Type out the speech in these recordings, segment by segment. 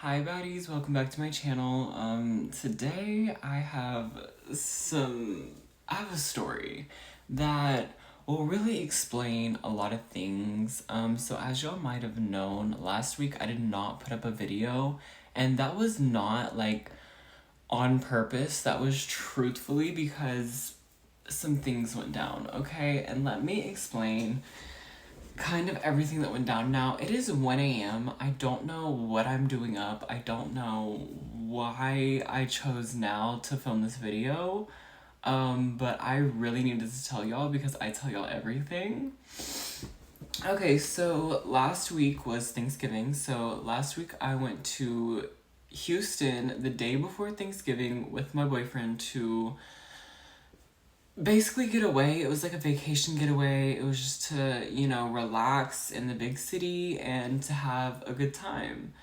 Hi baddies, welcome back to my channel. Today I have a story that will really explain a lot of things. So as y'all might have known, last week I did not put up a video, and that was not like on purpose. That was truthfully because some things went down, okay? And let me explain kind of everything that went down. Now, it is 1 a.m. I don't know what I'm doing up. I don't know why I chose now to film this video. But I really needed to tell y'all because I tell y'all everything. Okay, so last week was Thanksgiving. So last week I went to Houston the day before Thanksgiving with my boyfriend to basically get away. It was like a vacation getaway. It was just to, relax in the big city and to have a good time.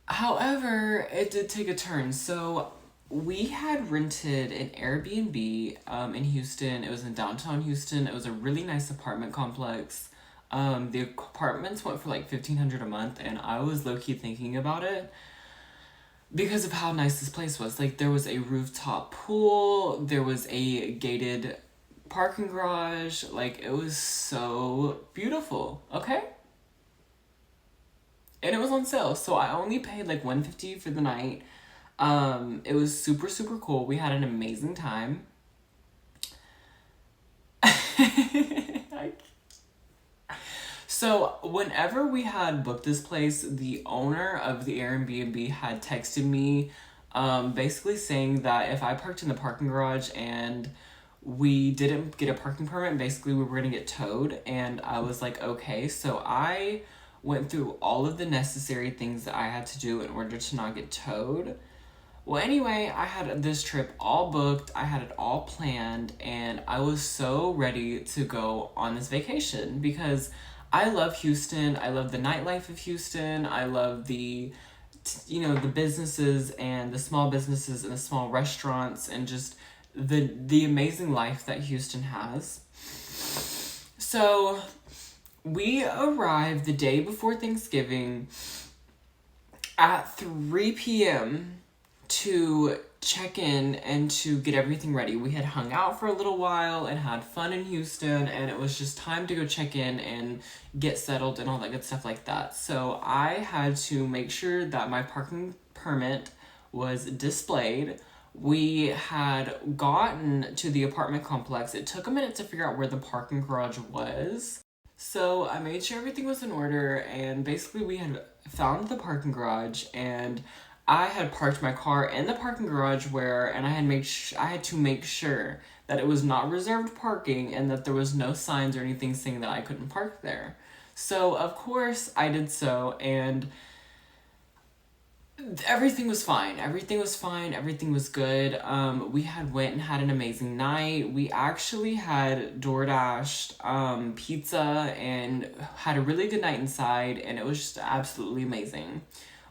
However, it did take a turn. So we had rented an Airbnb in Houston. It was in downtown Houston. It was a really nice apartment complex. The apartments went for like $1,500 a month, and I was low-key thinking about it because of how nice this place was. Like, there was a rooftop pool, there was a gated parking garage. Like, it was so beautiful, okay? And it was on sale, so I only paid like $150 for the night. It was super, super cool. We had an amazing time. So whenever we had booked this place, the owner of the Airbnb had texted me basically saying that if I parked in the parking garage and we didn't get a parking permit, basically we were going to get towed. And I was like, okay. So I went through all of the necessary things that I had to do in order to not get towed. Well, anyway, I had this trip all booked, I had it all planned, and I was so ready to go on this vacation because I love Houston. I love the nightlife of Houston. I love the businesses and the small businesses and the small restaurants and just the amazing life that Houston has. So we arrived the day before Thanksgiving at 3 p.m. to check in and to get everything ready. We had hung out for a little while and had fun in Houston, and it was just time to go check in and get settled and all that good stuff like that. So I had to make sure that my parking permit was displayed. We had gotten to the apartment complex. It took a minute to figure out where the parking garage was. So I made sure everything was in order, and basically we had found the parking garage, and I had parked my car in the parking garage and I had to make sure that it was not reserved parking and that there was no signs or anything saying that I couldn't park there. So of course I did so, and everything was fine. Everything was fine. Everything was good. We had went and had an amazing night. We actually had DoorDashed pizza and had a really good night inside, and it was just absolutely amazing.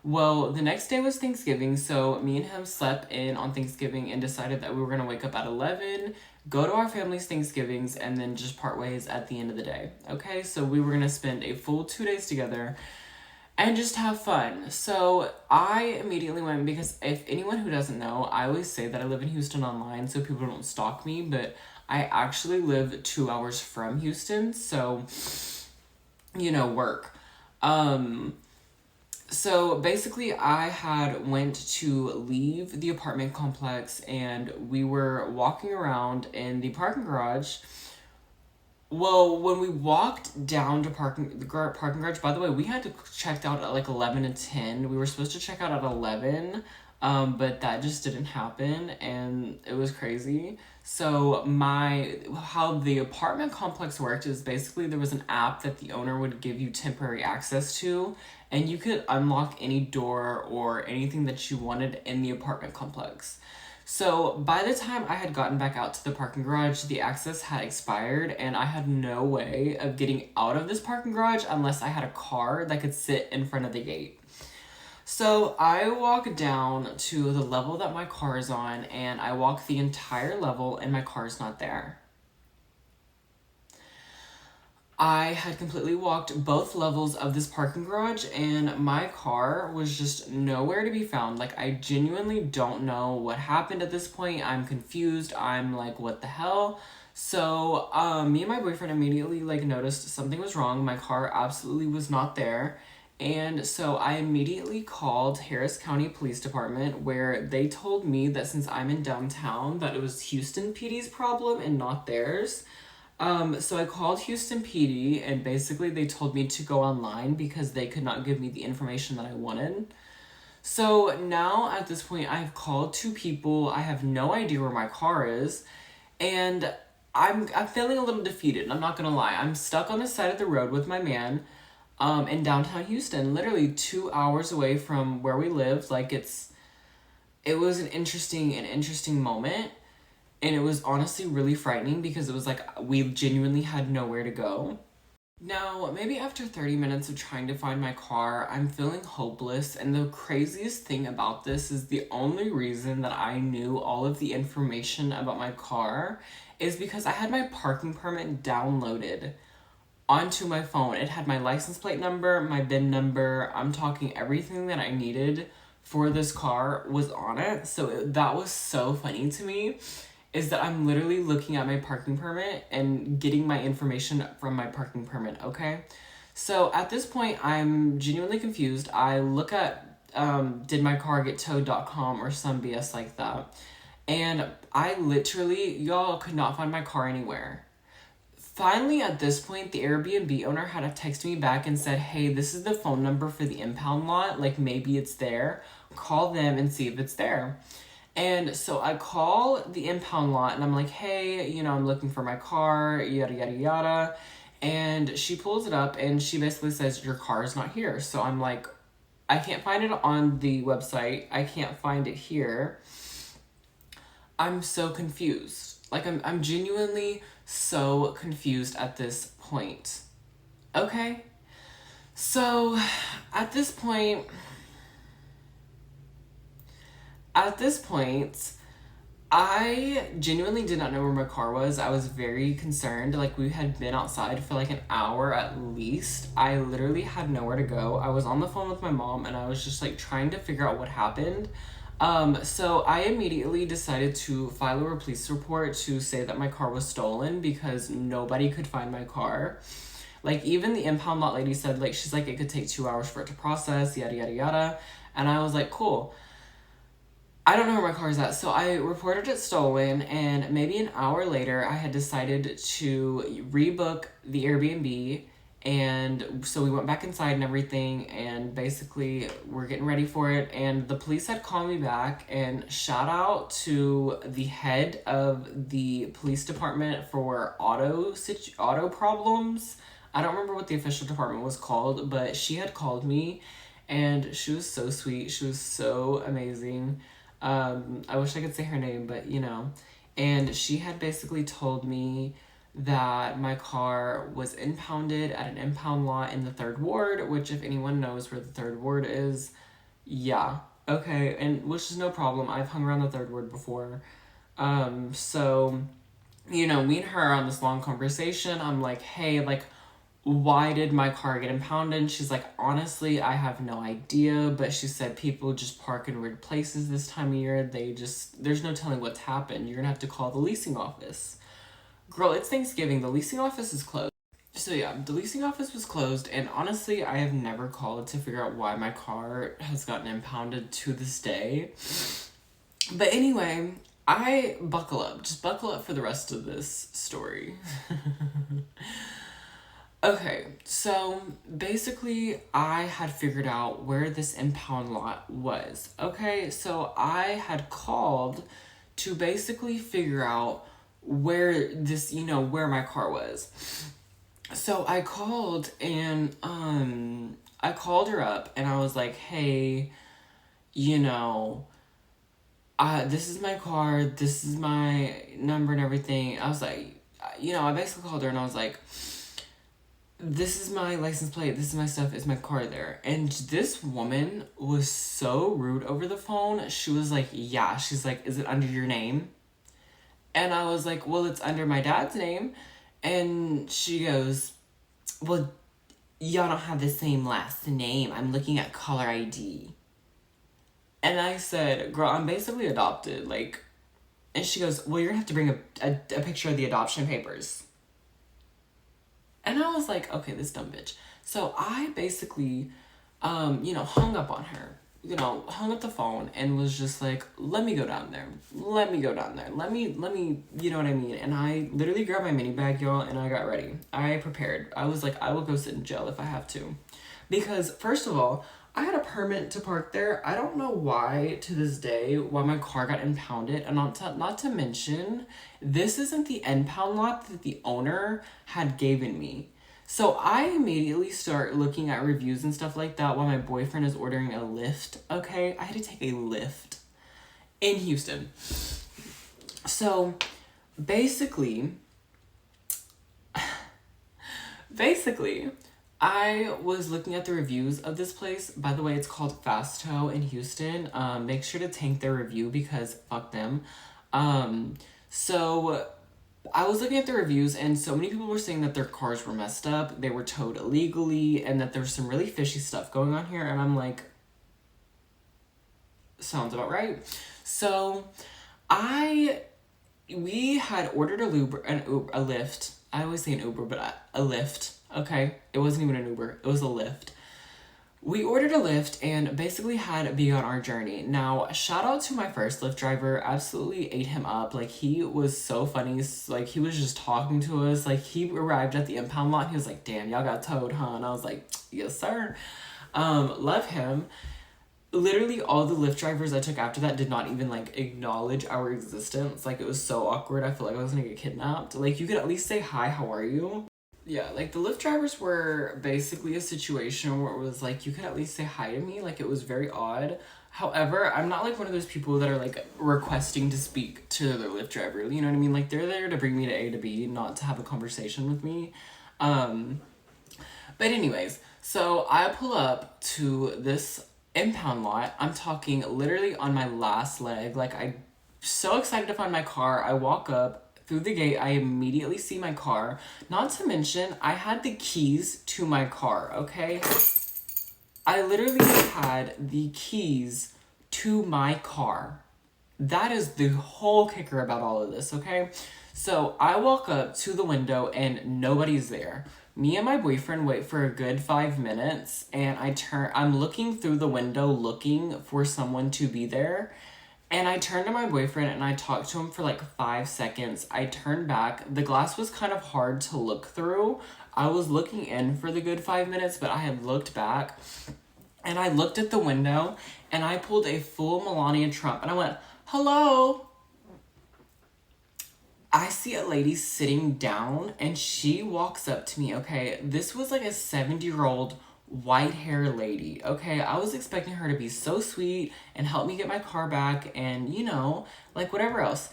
Well, the next day was Thanksgiving, so me and him slept in on Thanksgiving and decided that we were going to wake up at 11, go to our family's Thanksgivings, and then just part ways at the end of the day. Okay, so we were going to spend a full 2 days together and just have fun. So I immediately went, because if anyone who doesn't know, I always say that I live in Houston online so people don't stalk me, but I actually live 2 hours from Houston, so, work. So basically I had went to leave the apartment complex, and we were walking around in the parking garage. Well, when we walked down to the parking garage, by the way, we had to check out at like 11 and 10. We were supposed to check out at 11, but that just didn't happen, and it was crazy. So how the apartment complex worked is basically there was an app that the owner would give you temporary access to, and you could unlock any door or anything that you wanted in the apartment complex. So by the time I had gotten back out to the parking garage, the access had expired, and I had no way of getting out of this parking garage unless I had a car that could sit in front of the gate. So I walk down to the level that my car is on, and I walk the entire level, and my car's not there. I had completely walked both levels of this parking garage and my car was just nowhere to be found. Like, I genuinely don't know what happened at this point. I'm confused. I'm like, what the hell? So, me and my boyfriend immediately like noticed something was wrong. My car absolutely was not there. And so I immediately called Harris County Police Department, where they told me that since I'm in downtown, that it was Houston PD's problem and not theirs. So I called Houston PD and basically they told me to go online because they could not give me the information that I wanted. So now at this point, I've called two people. I have no idea where my car is, and I'm feeling a little defeated. I'm not gonna lie. I'm stuck on the side of the road with my man, in downtown Houston, literally 2 hours away from where we live. Like, it was an interesting moment. And it was honestly really frightening because it was like we genuinely had nowhere to go. Now, maybe after 30 minutes of trying to find my car, I'm feeling hopeless. And the craziest thing about this is the only reason that I knew all of the information about my car is because I had my parking permit downloaded onto my phone. It had my license plate number, my VIN number. I'm talking everything that I needed for this car was on it. So that was so funny to me, is that I'm literally looking at my parking permit and getting my information from my parking permit, okay? So at this point, I'm genuinely confused. I look at didmycargettowed.com or some BS like that. And I literally, y'all, could not find my car anywhere. Finally, at this point, the Airbnb owner had texted me back and said, hey, this is the phone number for the impound lot. Like, maybe it's there. Call them and see if it's there. And so I call the impound lot and I'm like, hey, I'm looking for my car, yada, yada, yada. And she pulls it up and she basically says, your car is not here. So I'm like, I can't find it on the website. I can't find it here. I'm so confused. Like, I'm genuinely so confused at this point. Okay? So at this point, I genuinely did not know where my car was. I was very concerned. Like, we had been outside for like an hour at least. I literally had nowhere to go. I was on the phone with my mom and I was just like trying to figure out what happened. So I immediately decided to file a police report to say that my car was stolen because nobody could find my car. Like, even the impound lot lady said, like, she's like, it could take 2 hours for it to process, yada, yada, yada. And I was like, cool. I don't know where my car is at. So I reported it stolen, and maybe an hour later, I had decided to rebook the Airbnb. And so we went back inside and everything, and basically we're getting ready for it. And the police had called me back, and shout out to the head of the police department for auto problems. I don't remember what the official department was called, but she had called me, and she was so sweet. She was so amazing. I wish I could say her name, but and she had basically told me that my car was impounded at an impound lot in the 3rd Ward, which, if anyone knows where the 3rd Ward is, yeah, okay, and which is no problem. I've hung around the 3rd Ward before. So, me and her on this long conversation, I'm like, hey, like, why did my car get impounded? And she's like, honestly, I have no idea. But she said people just park in weird places this time of year. There's no telling what's happened. You're gonna have to call the leasing office. Girl, it's Thanksgiving. The leasing office is closed. So yeah, the leasing office was closed. And honestly, I have never called to figure out why my car has gotten impounded to this day. But anyway, buckle up. Just buckle up for the rest of this story. Okay, so basically I had figured out where this impound lot was. Okay, so I had called to basically figure out where where my car was. So I called and I called her up and I was like, hey, this is my car, this is my number and everything. I was like, I basically called her and I was like, this is my license plate, this is my stuff, is my car there? And this woman was so rude over the phone. She was like, yeah. She's like, is it under your name? And I was like, well, it's under my dad's name. And she goes, well, y'all don't have the same last name. I'm looking at caller ID. And I said, girl, I'm basically adopted. Like, and she goes, well, you're gonna have to bring a picture of the adoption papers. And I was like, okay, this dumb bitch. So I basically, hung up on her. Hung up the phone and was just like, let me go down there. Let me go down there. Let me, you know what I mean? And I literally grabbed my mini bag, y'all, and I got ready. I prepared. I was like, I will go sit in jail if I have to. Because, first of all, I had a permit to park there. I don't know why, to this day, why my car got impounded. And not to mention, this isn't the impound lot that the owner had given me. So I immediately start looking at reviews and stuff like that while my boyfriend is ordering a Lyft. Okay, I had to take a Lyft in Houston. So basically, I was looking at the reviews of this place. By the way, it's called Fasto in Houston. Make sure to tank their review because fuck them. So I was looking at the reviews and so many people were saying that their cars were messed up, they were towed illegally, and that there's some really fishy stuff going on here. And I'm like, sounds about right. So we had ordered a Lyft. I always say an Uber, but a Lyft. Okay, it wasn't even an Uber, it was a Lyft. We ordered a Lyft and basically had begun our journey. Now, shout out to my first Lyft driver. Absolutely ate him up. Like, he was so funny. Like, he was just talking to us. Like, he arrived at the impound lot. He was like, damn, y'all got towed, huh? And I was like, yes, sir. Love him. Literally, all the Lyft drivers I took after that did not even, like, acknowledge our existence. Like, it was so awkward. I felt like I was gonna get kidnapped. Like, you could at least say, hi, how are you? Yeah, like, the Lyft drivers were basically a situation where it was like, you could at least say hi to me. Like, it was very odd. However, I'm not, like, one of those people that are, like, requesting to speak to their Lyft driver. You know what I mean? Like, they're there to bring me to A to B, not to have a conversation with me. But anyways, so I pull up to this impound lot. I'm talking literally on my last leg. Like, I'm so excited to find my car. I walk up. Through the gate, I immediately see my car. Not to mention, I had the keys to my car, okay? I literally had the keys to my car. That is the whole kicker about all of this, okay? So I walk up to the window and nobody's there. Me and my boyfriend wait for a good 5 minutes and I'm looking through the window looking for someone to be there. And I turned to my boyfriend and I talked to him for like 5 seconds. I turned back. The glass was kind of hard to look through. I was looking in for the good 5 minutes, but I had looked back. And I looked at the window and I pulled a full Melania Trump. And I went, hello. I see a lady sitting down and she walks up to me, okay? This was like a 70-year-old white hair lady, okay? I was expecting her to be so sweet and help me get my car back and, like whatever else.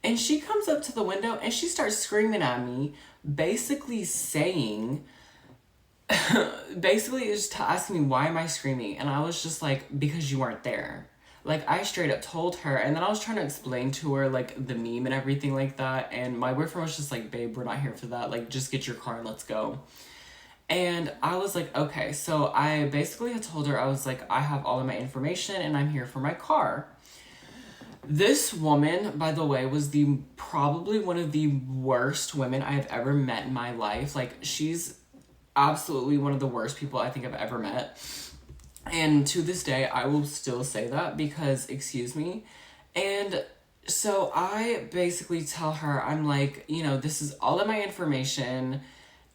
And she comes up to the window and she starts screaming at me, basically saying, just asking me, why am I screaming? And I was just like, because you weren't there. Like, I straight up told her, and then I was trying to explain to her, like, the meme and everything like that, and my boyfriend was just like, babe, we're not here for that, like, just get your car and let's go. And I was like, okay. So I basically had told her, I was like, I have all of my information and I'm here for my car. This woman, by the way, was probably one of the worst women I have ever met in my life. Like, she's absolutely one of the worst people I think I've ever met. And to this day, I will still say that because, excuse me. And so I basically tell her, I'm like, this is all of my information.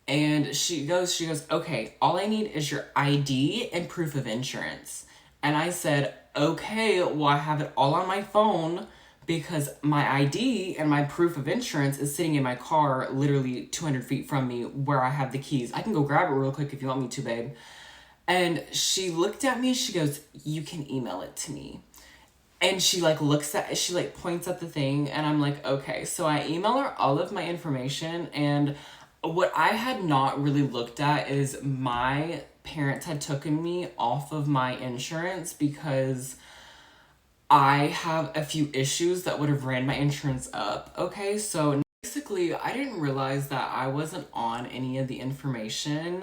And she goes, okay, all I need is your ID and proof of insurance. And I said, okay, well, I have it all on my phone because my ID and my proof of insurance is sitting in my car literally 200 feet from me where I have the keys. I can go grab it real quick if you want me to, babe. And she looked at me, she goes, you can email it to me. And she points at the thing and I'm like, okay. So I email her all of my information, and what I had not really looked at is my parents had taken me off of my insurance because I have a few issues that would have ran my insurance up. Okay, so basically, I didn't realize that I wasn't on any of the information,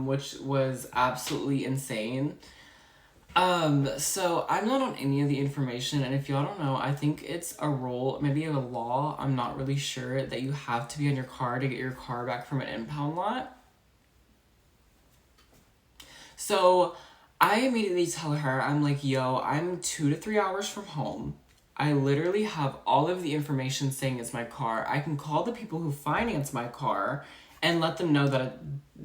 which was absolutely insane. So I'm not on any of the information, and if y'all don't know, I think it's a rule, maybe a law, I'm not really sure, that you have to be on your car to get your car back from an impound lot. So I immediately tell her, I'm like, yo, I'm 2 to 3 hours from home. I literally have all of the information saying it's my car. I can call the people who finance my car and let them know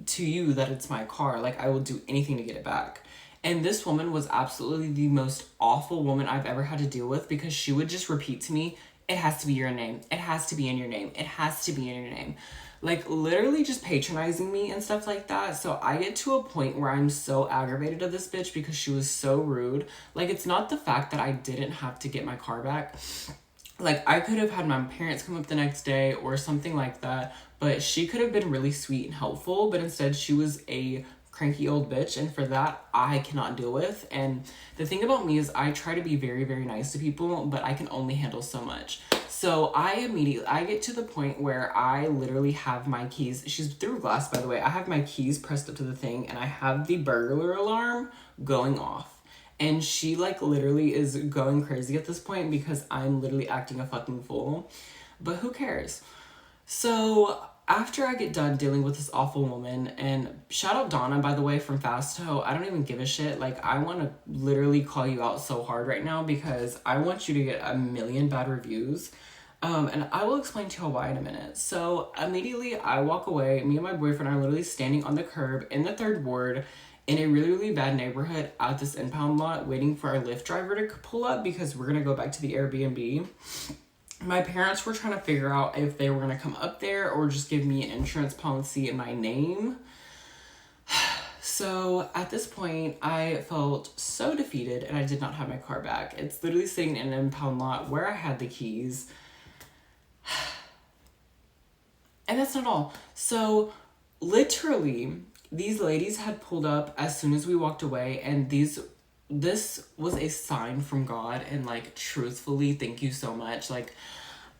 to you that it's my car. Like, I will do anything to get it back. And this woman was absolutely the most awful woman I've ever had to deal with, because she would just repeat to me, it has to be your name. It has to be in your name. It has to be in your name. Like, literally just patronizing me and stuff like that. So I get to a point where I'm so aggravated of this bitch because she was so rude. Like, it's not the fact that I didn't have to get my car back. Like, I could have had my parents come up the next day or something like that, but she could have been really sweet and helpful, but instead she was a cranky old bitch, and for that I cannot deal with. And the thing about me is I try to be very, very nice to people, but I can only handle so much. So I get to the point where I literally have my keys. She's through glass, by the way. I have my keys pressed up to the thing, and I have the burglar alarm going off. And she, like, literally is going crazy at this point because I'm literally acting a fucking fool. But who cares? So after I get done dealing with this awful woman, and shout out Donna, by the way, from Fasto. I don't even give a shit. Like, I want to literally call you out so hard right now because I want you to get a million bad reviews. And I will explain to you why in a minute. So immediately I walk away. Me and my boyfriend are literally standing on the curb in the 3rd ward in a really, really bad neighborhood at this impound lot, waiting for our Lyft driver to pull up because we're going to go back to the Airbnb. My parents were trying to figure out if they were going to come up there or just give me an insurance policy in my name. So at this point, I felt so defeated and I did not have my car back. It's literally sitting in an impound lot where I had the keys. And that's not all. So literally, these ladies had pulled up as soon as we walked away, and this was a sign from God, and, like, truthfully, thank you so much. Like,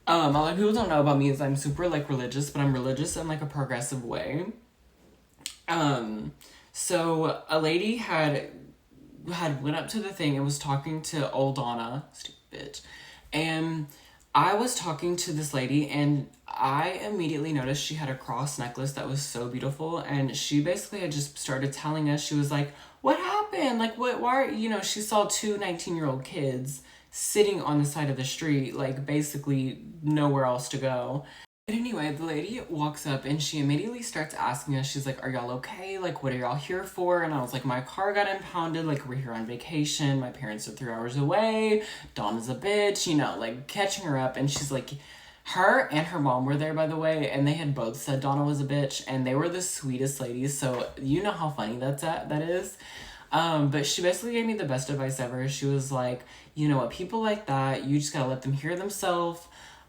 a lot of people don't know about me is I'm super, like, religious, but I'm religious in, like, a progressive way. So a lady had went up to the thing and was talking to old Donna, stupid bitch, and I was talking to this lady, and I immediately noticed she had a cross necklace that was so beautiful, and she basically had just started telling us, she was like, what happened? Like, why, she saw 2 19-year-old kids sitting on the side of the street, like, basically nowhere else to go. But anyway, the lady walks up and she immediately starts asking us, she's like, are y'all okay? Like, what are y'all here for? And I was like, my car got impounded, like, we're here on vacation, my parents are 3 hours away, Donna's a bitch, like, catching her up. And she's like, her and her mom were there, by the way, and they had both said Donna was a bitch, and they were the sweetest ladies, so you know how funny that is. But she basically gave me the best advice ever. She was like, you know what, people like that, you just gotta let them hear themselves.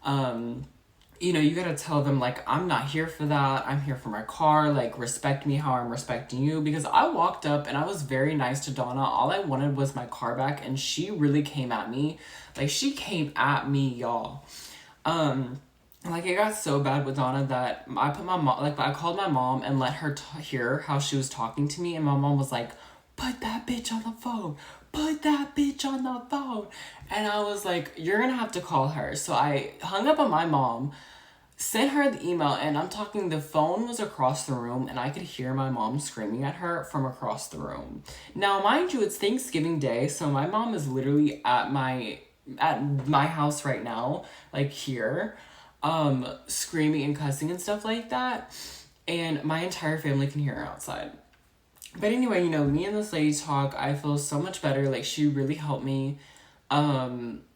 You gotta tell them, like, I'm not here for that. I'm here for my car. Like, respect me how I'm respecting you. Because I walked up and I was very nice to Donna. All I wanted was my car back, and she really came at me. Like, she came at me, y'all. Like, it got so bad with Donna that I called my mom and let her hear how she was talking to me, and my mom was like, put that bitch on the phone. Put that bitch on the phone. And I was like, you're gonna have to call her. So I hung up on my mom, sent her the email, and I'm talking, the phone was across the room, and I could hear my mom screaming at her from across the room. Now, mind you, it's Thanksgiving Day, so my mom is literally at my house right now, like here, screaming and cussing and stuff like that, and my entire family can hear her outside. But anyway, me and this lady talk, I feel so much better. Like, she really helped me.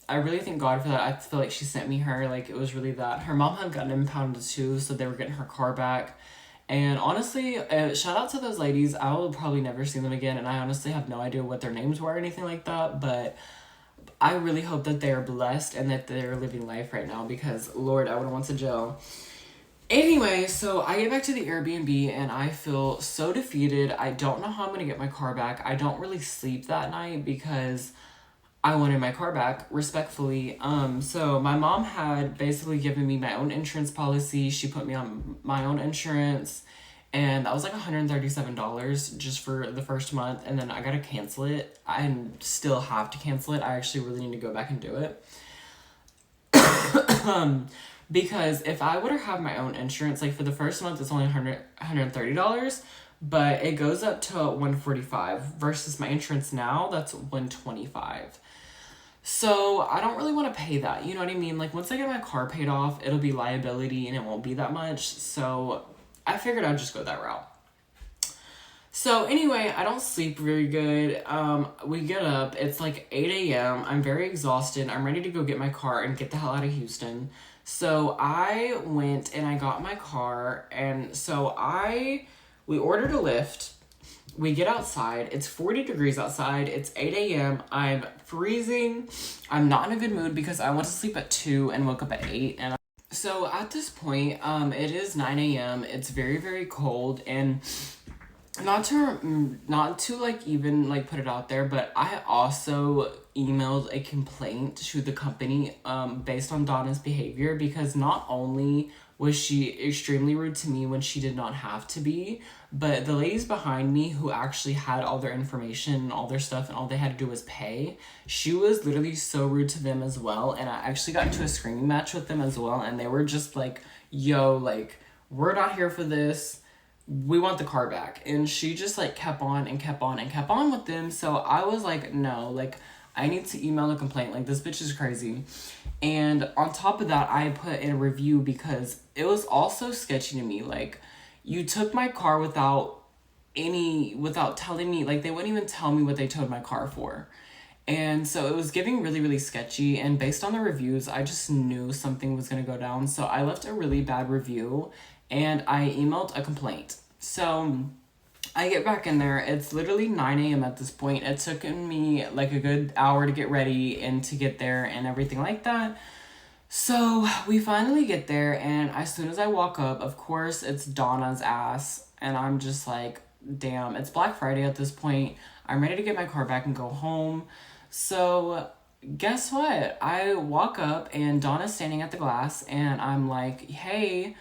I really thank God for that. I feel like she sent me her. Like, it was really that. Her mom had gotten impounded too, so they were getting her car back. And honestly, shout out to those ladies. I will probably never see them again, and I honestly have no idea what their names were or anything like that, but I really hope that they are blessed and that they're living life right now, because, Lord, I wouldn't want to jail. Anyway, so I get back to the Airbnb and I feel so defeated. I don't know how I'm going to get my car back. I don't really sleep that night because I wanted my car back, respectfully. So my mom had basically given me my own insurance policy. She put me on my own insurance, and that was like $137 just for the first month, and then I gotta cancel it. I still have to cancel it. I actually really need to go back and do it. Because if I were to have my own insurance, like for the first month, it's only $130, but it goes up to $145 versus my insurance now, that's $125. So I don't really want to pay that. You know what I mean? Like once I get my car paid off, it'll be liability and it won't be that much. So I figured I'd just go that route. So anyway, I don't sleep very good. We get up. It's like 8 a.m. I'm very exhausted. I'm ready to go get my car and get the hell out of Houston. So I went and I got my car, and we ordered a Lyft. We get outside. It's 40 degrees outside. It's 8 a.m. I'm freezing. I'm not in a good mood because I went to sleep at 2 and woke up at 8. And so at this point, it is 9 a.m. It's very, very cold, and not to like even like put it out there, but I also emailed a complaint to the company based on Donna's behavior, because not only was she extremely rude to me when she did not have to be, but the ladies behind me who actually had all their information and all their stuff and all they had to do was pay, she was literally so rude to them as well. And I actually got into a screaming match with them as well, and they were just like, yo, like, we're not here for this, we want the car back. And she just like kept on and kept on and kept on with them. So I was like, no, like, I need to email a complaint. Like, this bitch is crazy. And on top of that, I put in a review because it was also sketchy to me. Like, you took my car without telling me, like, they wouldn't even tell me what they towed my car for. And so it was giving really, really sketchy. And based on the reviews, I just knew something was going to go down. So I left a really bad review and I emailed a complaint. So I get back in there. It's literally 9 a.m. at this point. It took me like a good hour to get ready and to get there and everything like that. So we finally get there, and as soon as I walk up, of course, it's Donna's ass. And I'm just like, damn, it's Black Friday at this point. I'm ready to get my car back and go home. So guess what? I walk up and Donna's standing at the glass, and I'm like, hey,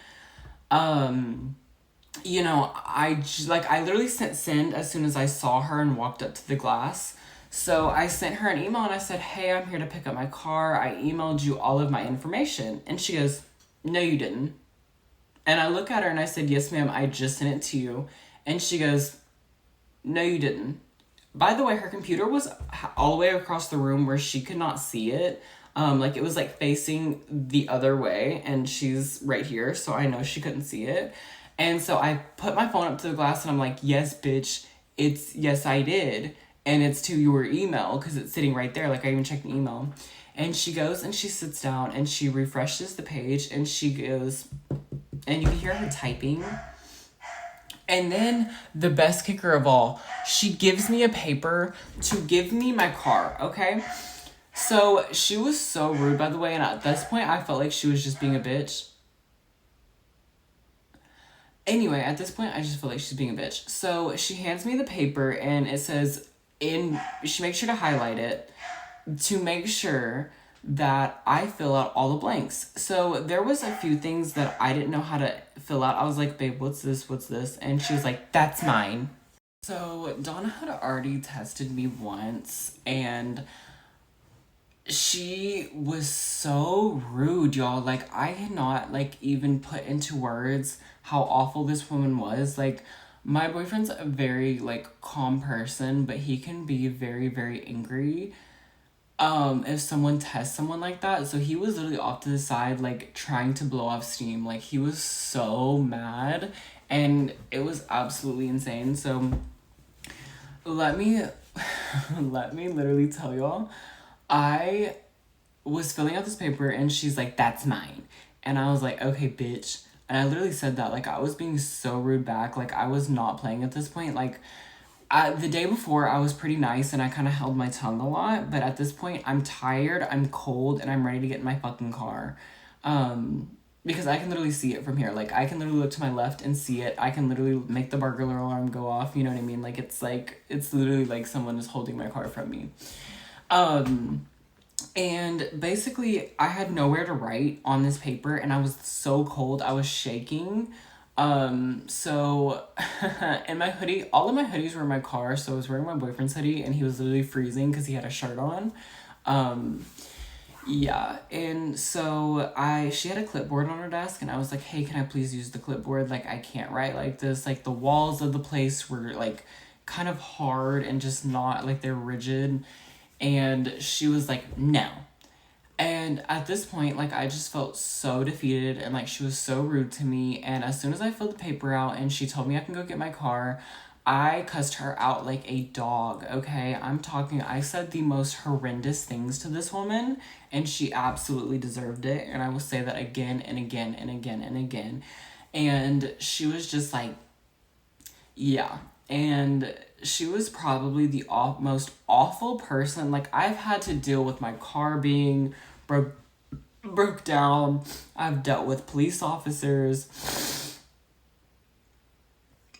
you know, I literally sent as soon as I saw her and walked up to the glass. So I sent her an email and I said, hey, I'm here to pick up my car. I emailed you all of my information. And she goes, no, you didn't. And I look at her and I said, yes, ma'am, I just sent it to you. And she goes, no, you didn't. By the way, her computer was all the way across the room where she could not see it. Like, it was like facing the other way, and she's right here, so I know she couldn't see it. And so I put my phone up to the glass and I'm like, yes, bitch, yes, I did. And it's to your email because it's sitting right there. Like, I even checked the email. And she goes and she sits down and she refreshes the page and she goes, and you can hear her typing. And then the best kicker of all, she gives me a paper to give me my car, okay? So she was so rude, by the way. And at this point, I felt like she was just being a bitch. Anyway, at this point, I just feel like she's being a bitch. So she hands me the paper and it says, she makes sure to highlight it to make sure that I fill out all the blanks. So there was a few things that I didn't know how to fill out. I was like, babe, what's this? What's this? And she was like, that's mine. So Donna had already tested me once, and she was so rude, y'all. Like, I cannot, like, even put into words how awful this woman was. Like, my boyfriend's a very, like, calm person, but he can be very, very angry if someone tests someone like that. So he was literally off to the side, like, trying to blow off steam. Like, he was so mad, and it was absolutely insane. So let me literally tell y'all, I was filling out this paper and she's like, that's mine. And I was like, okay, bitch. And I literally said that. Like, I was being so rude back. Like, I was not playing at this point. Like, the day before, I was pretty nice and I kind of held my tongue a lot. But at this point, I'm tired, I'm cold, and I'm ready to get in my fucking car. Because I can literally see it from here. Like, I can literally look to my left and see it. I can literally make the burglar alarm go off. You know what I mean? Like, it's literally like someone is holding my car from me. Um, and basically, I had nowhere to write on this paper, and I was so cold, I was shaking. So in my hoodie, all of my hoodies were in my car, so I was wearing my boyfriend's hoodie, and he was literally freezing because he had a shirt on. Um, yeah, and so she had a clipboard on her desk, and I was like, hey, can I please use the clipboard? Like, I can't write like this. Like, the walls of the place were like kind of hard and just not like they're rigid. And she was like, no. And at this point, like, I just felt so defeated, and like she was so rude to me. And as soon as I filled the paper out and she told me I can go get my car, I cussed her out like a dog, okay? I said the most horrendous things to this woman, and she absolutely deserved it. And I will say that again and again and again and again. And she was just like, yeah. And she was probably the most awful person. Like, I've had to deal with my car being broke down. I've dealt with police officers.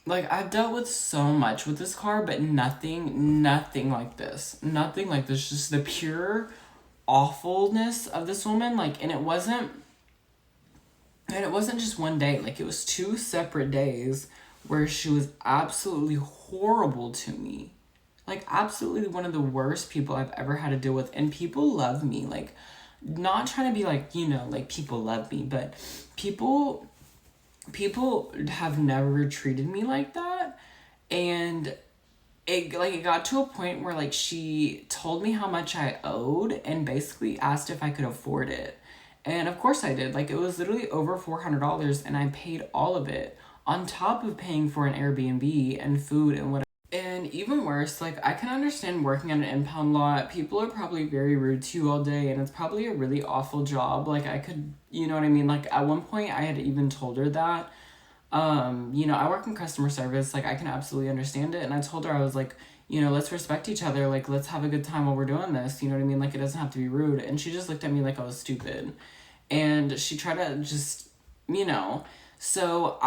Like, I've dealt with so much with this car, but nothing like this. Nothing like this. Just the pure awfulness of this woman. Like, and it wasn't just one day. Like, it was 2 separate days where she was absolutely horrible to me. Like, absolutely one of the worst people I've ever had to deal with. And people love me. Like, not trying to be like, like, people love me, but people have never treated me like that. And it got to a point where, like, she told me how much I owed and basically asked if I could afford it. And of course I did. Like, it was literally over $400, and I paid all of it on top of paying for an Airbnb and food and whatever. And even worse, like, I can understand working at an impound lot. People are probably very rude to you all day, and it's probably a really awful job. Like, I could, you know what I mean? Like, at one point, I had even told her that. I work in customer service. Like, I can absolutely understand it. And I told her, I was like, let's respect each other. Like, let's have a good time while we're doing this. You know what I mean? Like, it doesn't have to be rude. And she just looked at me like I was stupid. And she tried to just, So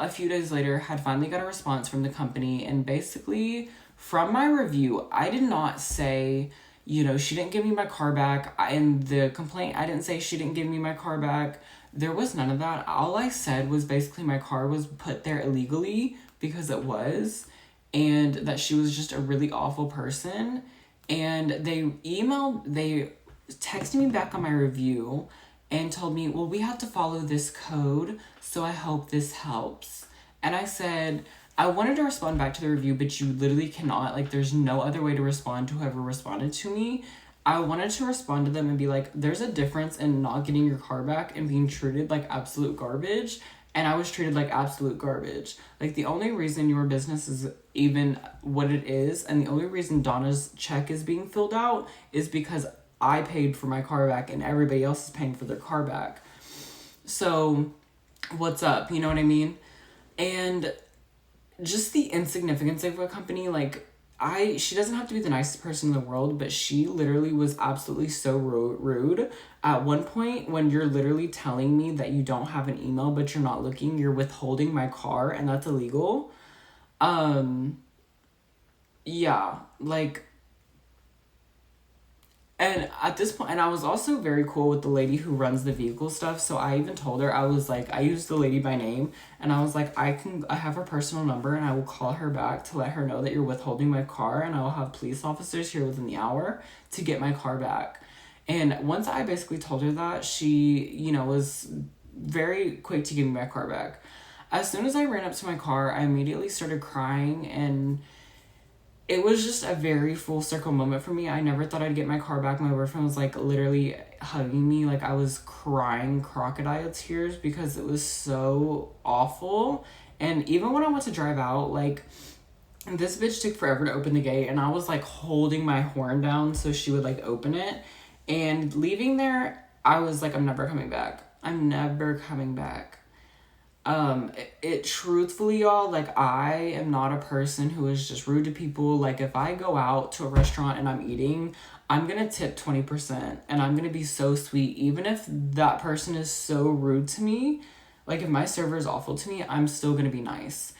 a few days later, had finally got a response from the company. And basically, from my review, I did not say, she didn't give me my car back. In the complaint, I didn't say she didn't give me my car back. There was none of that. All I said was basically my car was put there illegally, because it was, and that she was just a really awful person. And they texted me back on my review and told me, well, we have to follow this code, so I hope this helps. And I said, I wanted to respond back to the review, but you literally cannot. Like, there's no other way to respond to whoever responded to me. I wanted to respond to them and be like, there's a difference in not getting your car back and being treated like absolute garbage. And I was treated like absolute garbage. Like, the only reason your business is even what it is, and the only reason Donna's check is being filled out, is because I paid for my car back and everybody else is paying for their car back. So, what's up? You know what I mean? And just the insignificance of a company, like, she doesn't have to be the nicest person in the world, but she literally was absolutely so rude. At one point, when you're literally telling me that you don't have an email, but you're not looking, you're withholding my car, and that's illegal. Yeah, like, and at this point, and I was also very cool with the lady who runs the vehicle stuff. So I even told her, I was like, I used the lady by name, and I was like, I have her personal number, and I will call her back to let her know that you're withholding my car, and I will have police officers here within the hour to get my car back. And once I basically told her that, she, was very quick to give me my car back. As soon as I ran up to my car, I immediately started crying, and it was just a very full circle moment for me. I never thought I'd get my car back. My boyfriend was like literally hugging me. Like, I was crying crocodile tears because it was so awful. And even when I went to drive out, like, this bitch took forever to open the gate, and I was like holding my horn down so she would like open it. And leaving there, I was like, I'm never coming back. I'm never coming back. It truthfully, y'all, like, I am not a person who is just rude to people. Like, if I go out to a restaurant and I'm eating, I'm gonna tip 20%, and I'm gonna be so sweet, even if that person is so rude to me. Like, if my server is awful to me, I'm still gonna be nice.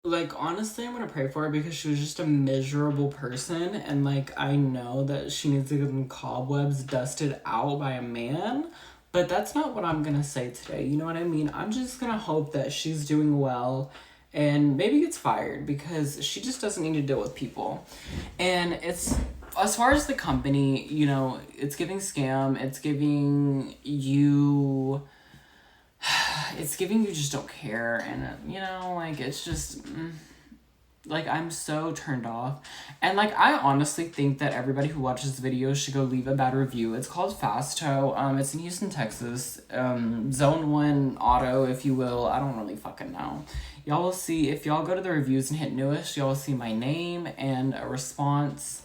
Like, honestly, I'm gonna pray for her because she was just a miserable person, and like, I know that she needs to get them cobwebs dusted out by a man, but that's not what I'm gonna say today. You know what I mean? I'm just gonna hope that she's doing well and maybe gets fired because she just doesn't need to deal with people. And it's, as far as the company, you know, it's giving scam, it's giving you, it's giving you just don't care, and you know, like, it's just like, I'm so turned off. And like, I honestly think that everybody who watches the video should go leave a bad review. It's called Fasto. It's in Houston, Texas. Zone 1 auto, if you will. I don't really fucking know. Y'all will see, if y'all go to the reviews and hit newest, y'all will see my name and a response.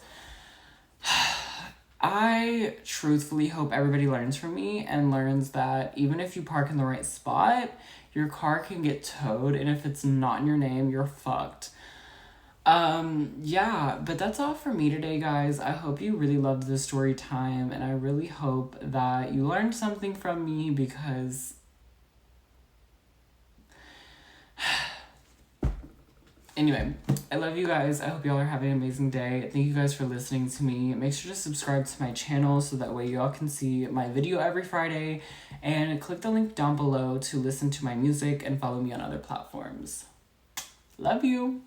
I truthfully hope everybody learns from me and learns that even if you park in the right spot, your car can get towed, and if it's not in your name, you're fucked. Yeah, but that's all for me today, guys. I hope you really loved this story time, and I really hope that you learned something from me because anyway, I love you guys. I hope y'all are having an amazing day. Thank you guys for listening to me. Make sure to subscribe to my channel so that way y'all can see my video every Friday, and click the link down below to listen to my music and follow me on other platforms. Love you.